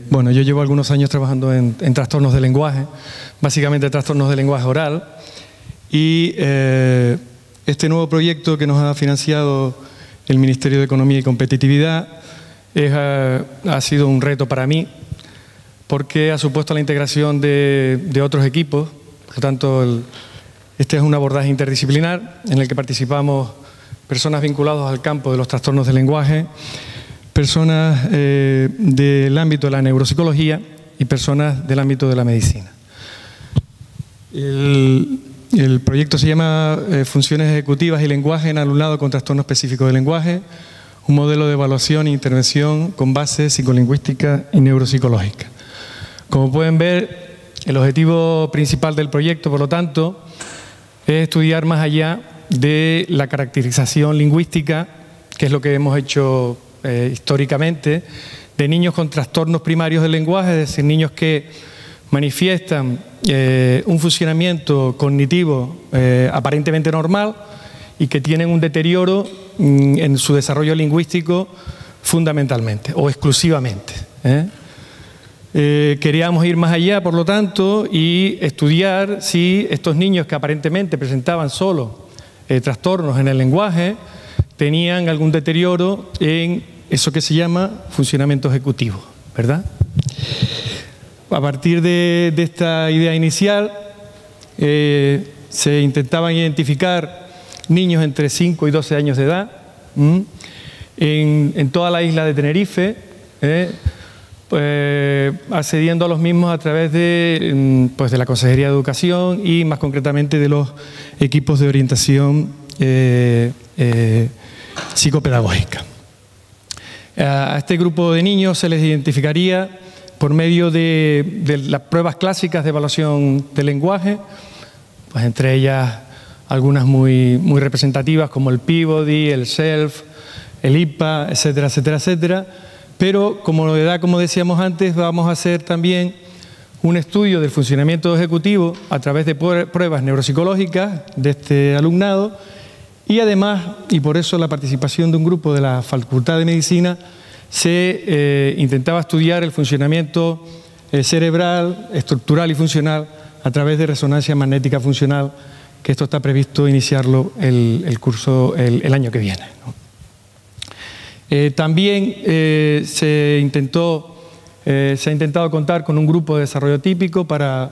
Bueno, yo llevo algunos años trabajando en trastornos de lenguaje, básicamente trastornos de lenguaje oral, y este nuevo proyecto que nos ha financiado el Ministerio de Economía y Competitividad ha sido un reto para mí, porque ha supuesto la integración de otros equipos. Por lo tanto, este es un abordaje interdisciplinar en el que participamos personas vinculadas al campo de los trastornos de lenguaje, personas del ámbito de la neuropsicología y personas del ámbito de la medicina. El proyecto se llama Funciones Ejecutivas y Lenguaje en Alumnado con Trastorno Específico de Lenguaje, un modelo de evaluación e intervención con base psicolingüística y neuropsicológica. Como pueden ver, el objetivo principal del proyecto, por lo tanto, es estudiar más allá de la caracterización lingüística, que es lo que hemos hecho históricamente, de niños con trastornos primarios del lenguaje, es decir, niños que manifiestan un funcionamiento cognitivo aparentemente normal y que tienen un deterioro en su desarrollo lingüístico fundamentalmente o exclusivamente. Queríamos ir más allá, por lo tanto, y estudiar si estos niños que aparentemente presentaban solo trastornos en el lenguaje tenían algún deterioro en eso que se llama funcionamiento ejecutivo, ¿verdad? A partir de esta idea inicial, se intentaban identificar niños entre 5 y 12 años de edad en toda la isla de Tenerife, accediendo a los mismos a través de la Consejería de Educación y más concretamente de los equipos de orientación psicopedagógica. A este grupo de niños se les identificaría por medio de las pruebas clásicas de evaluación del lenguaje, pues entre ellas algunas muy representativas como el Peabody, el SELF, el IPA, etcétera, etcétera, etcétera. Pero como novedad, como decíamos antes, vamos a hacer también un estudio del funcionamiento ejecutivo a través de pruebas neuropsicológicas de este alumnado y además, y por eso la participación de un grupo de la Facultad de Medicina, se intentaba estudiar el funcionamiento cerebral, estructural y funcional a través de resonancia magnética funcional, que esto está previsto iniciarlo el curso el año que viene, ¿no? También se ha intentado contar con un grupo de desarrollo típico para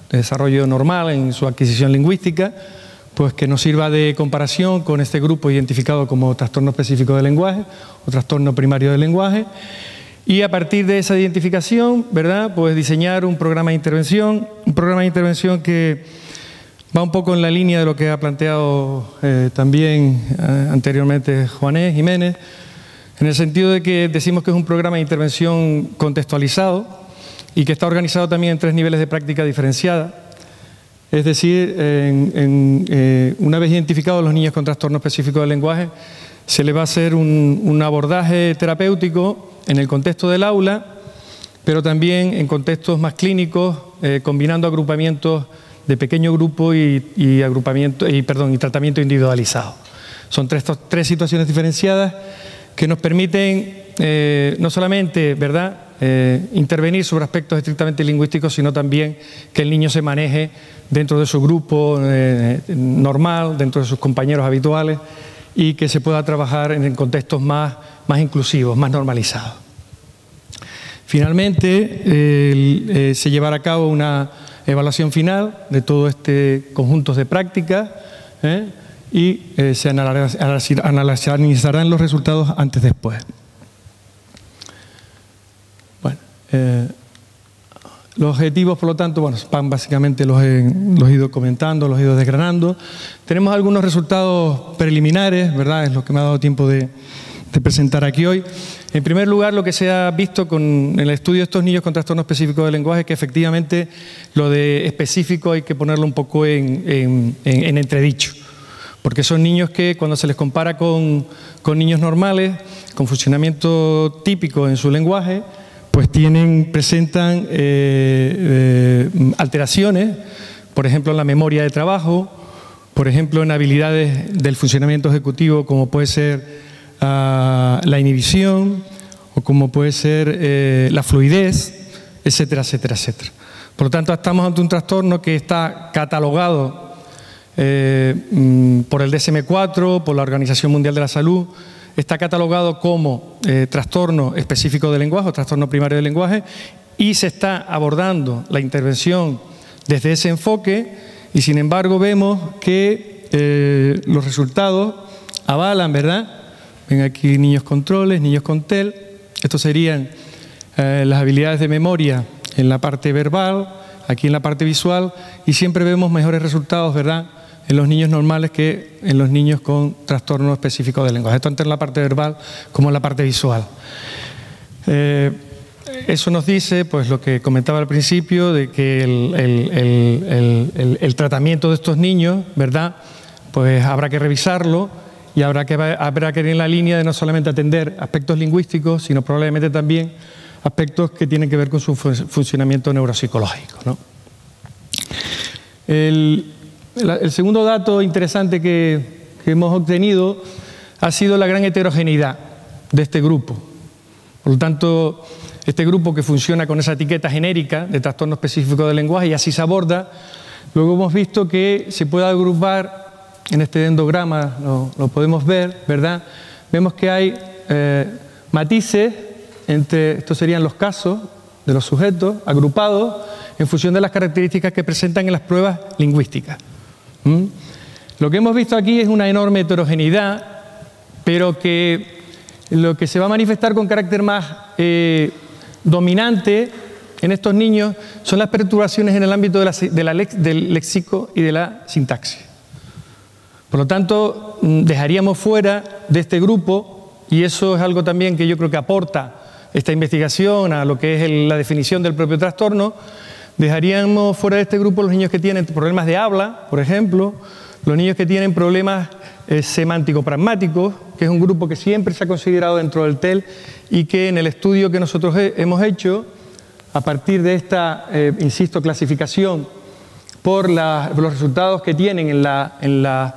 desarrollo normal en su adquisición lingüística, pues que nos sirva de comparación con este grupo identificado como trastorno específico del lenguaje o trastorno primario del lenguaje. Y a partir de esa identificación, ¿verdad?, pues diseñar un programa de intervención que va un poco en la línea de lo que ha planteado también anteriormente Juanés Jiménez, en el sentido de que decimos que es un programa de intervención contextualizado y que está organizado también en 3 niveles de práctica diferenciada. Es decir, una vez identificados los niños con trastorno específico del lenguaje, se le va a hacer un abordaje terapéutico en el contexto del aula, pero también en contextos más clínicos, combinando agrupamientos de pequeño grupo y tratamiento individualizado. Son tres situaciones diferenciadas que nos permiten no solamente, ¿verdad?, intervenir sobre aspectos estrictamente lingüísticos, sino también que el niño se maneje dentro de su grupo normal, dentro de sus compañeros habituales y que se pueda trabajar en contextos más inclusivos, más normalizados. Finalmente, se llevará a cabo una evaluación final de todo este conjunto de prácticas y se analizarán los resultados antes-después. Bueno, los objetivos, por lo tanto, bueno, básicamente los he ido comentando, los he ido desgranando. Tenemos algunos resultados preliminares, ¿verdad? Es lo que me ha dado tiempo de presentar aquí hoy. En primer lugar, lo que se ha visto en el estudio de estos niños con trastorno específico del lenguaje es que efectivamente lo de específico hay que ponerlo un poco en entredicho, porque son niños que cuando se les compara con niños normales, con funcionamiento típico en su lenguaje, pues presentan alteraciones, por ejemplo en la memoria de trabajo, por ejemplo en habilidades del funcionamiento ejecutivo como puede ser la inhibición, o como puede ser la fluidez, etcétera, etcétera, etcétera. Por lo tanto, estamos ante un trastorno que está catalogado por el DSM-4, por la Organización Mundial de la Salud, está catalogado como trastorno específico del lenguaje o trastorno primario del lenguaje, y se está abordando la intervención desde ese enfoque, y sin embargo vemos que los resultados avalan, ¿verdad? Ven aquí niños con troles, niños con TEL. Estos serían las habilidades de memoria en la parte verbal, aquí en la parte visual, y siempre vemos mejores resultados, ¿verdad?, en los niños normales que en los niños con trastorno específico del lenguaje, tanto en la parte verbal como en la parte visual. Eso nos dice, pues, lo que comentaba al principio, de que el tratamiento de estos niños, ¿verdad?, pues habrá que revisarlo, y habrá que ir en la línea de no solamente atender aspectos lingüísticos, sino probablemente también aspectos que tienen que ver con su funcionamiento neuropsicológico, ¿no? El segundo dato interesante que hemos obtenido ha sido la gran heterogeneidad de este grupo. Por lo tanto, este grupo que funciona con esa etiqueta genérica de trastorno específico del lenguaje, y así se aborda, luego hemos visto que se puede agrupar. En este endograma lo podemos ver, ¿verdad? Vemos que hay matices entre, estos serían los casos de los sujetos, agrupados en función de las características que presentan en las pruebas lingüísticas. Lo que hemos visto aquí es una enorme heterogeneidad, pero que lo que se va a manifestar con carácter más dominante en estos niños son las perturbaciones en el ámbito del léxico y de la sintaxis. Por lo tanto, dejaríamos fuera de este grupo, y eso es algo también que yo creo que aporta esta investigación a lo que es la definición del propio trastorno, dejaríamos fuera de este grupo los niños que tienen problemas de habla, por ejemplo, los niños que tienen problemas semántico-pragmáticos, que es un grupo que siempre se ha considerado dentro del TEL, y que en el estudio que nosotros hemos hecho, a partir de esta, insisto, clasificación por los resultados que tienen en las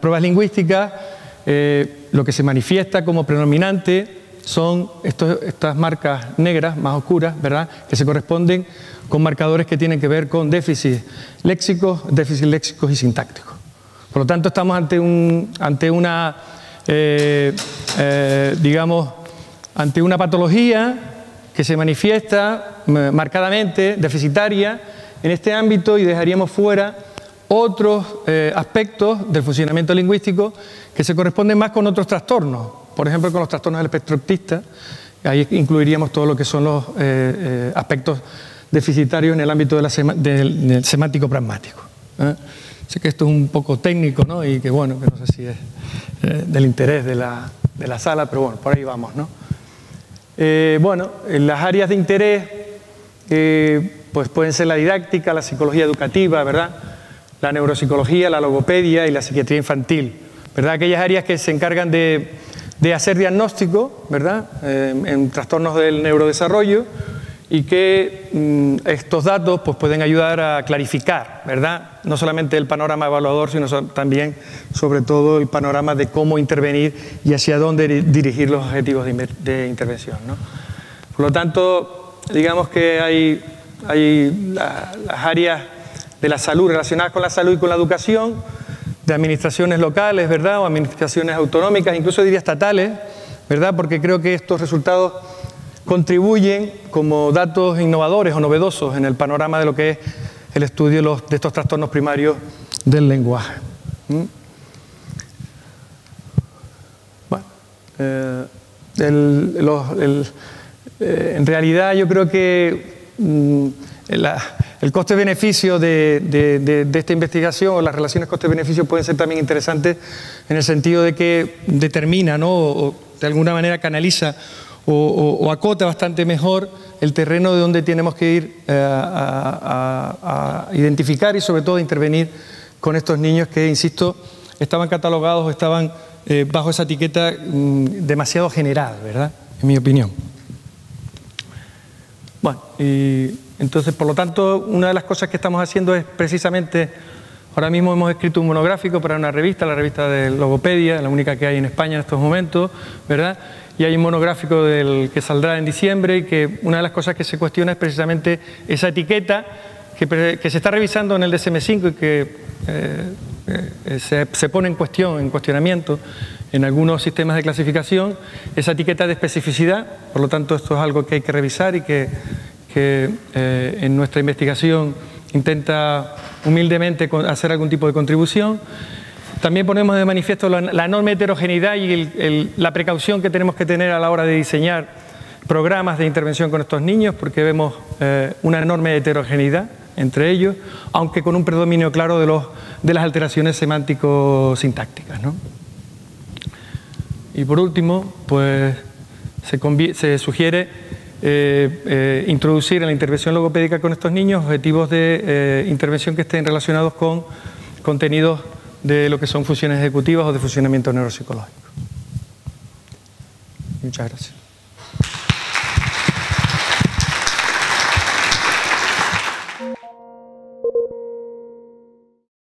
pruebas lingüísticas, lo que se manifiesta como predominante son estas marcas negras más oscuras, ¿verdad?, que se corresponden con marcadores que tienen que ver con déficits léxicos y sintácticos. Por lo tanto, estamos ante una patología que se manifiesta marcadamente deficitaria en este ámbito, y dejaríamos fuera otros aspectos del funcionamiento lingüístico que se corresponden más con otros trastornos, por ejemplo con los trastornos del espectro autista. Ahí incluiríamos todo lo que son los aspectos deficitarios en el ámbito del semántico pragmático. Sé que esto es un poco técnico, ¿no?, y que bueno, que no sé si es del interés de la sala, pero bueno, por ahí vamos, ¿no? Bueno, en las áreas de interés pues pueden ser la didáctica, la psicología educativa, ¿verdad?, la neuropsicología, la logopedia y la psiquiatría infantil, ¿verdad?, aquellas áreas que se encargan de hacer diagnóstico, ¿verdad?, en trastornos del neurodesarrollo, y que estos datos pues pueden ayudar a clarificar, ¿verdad?, no solamente el panorama evaluador, sino también, sobre todo, el panorama de cómo intervenir y hacia dónde dirigir los objetivos de intervención, ¿no? Por lo tanto, digamos que hay las áreas de la salud relacionadas con la salud y con la educación, de administraciones locales, ¿verdad?, o administraciones autonómicas, incluso diría estatales, ¿verdad?, porque creo que estos resultados contribuyen como datos innovadores o novedosos en el panorama de lo que es el estudio de estos trastornos primarios del lenguaje. Bueno, en realidad yo creo que el coste-beneficio de esta investigación, o las relaciones coste-beneficio, pueden ser también interesantes en el sentido de que determina, ¿no?, o de alguna manera canaliza o acota bastante mejor el terreno de donde tenemos que ir a identificar y sobre todo a intervenir con estos niños que, insisto, estaban catalogados o estaban bajo esa etiqueta demasiado general, ¿verdad?, en mi opinión. Bueno, y entonces, por lo tanto, una de las cosas que estamos haciendo es precisamente Ahora mismo hemos escrito un monográfico para una revista, la revista de Logopedia, la única que hay en España en estos momentos, ¿verdad? Y hay un monográfico que saldrá en diciembre y que una de las cosas que se cuestiona es precisamente esa etiqueta que se está revisando en el DSM-5 y que se pone en cuestionamiento en algunos sistemas de clasificación, esa etiqueta de especificidad. Por lo tanto, esto es algo que hay que revisar y que en nuestra investigación intenta humildemente hacer algún tipo de contribución. También ponemos de manifiesto la enorme heterogeneidad y la precaución que tenemos que tener a la hora de diseñar programas de intervención con estos niños, porque vemos una enorme heterogeneidad entre ellos, aunque con un predominio claro de las alteraciones semántico-sintácticas, ¿no? Y por último, pues se sugiere introducir en la intervención logopédica con estos niños objetivos de intervención que estén relacionados con contenidos de lo que son funciones ejecutivas o de funcionamiento neuropsicológico. Muchas gracias.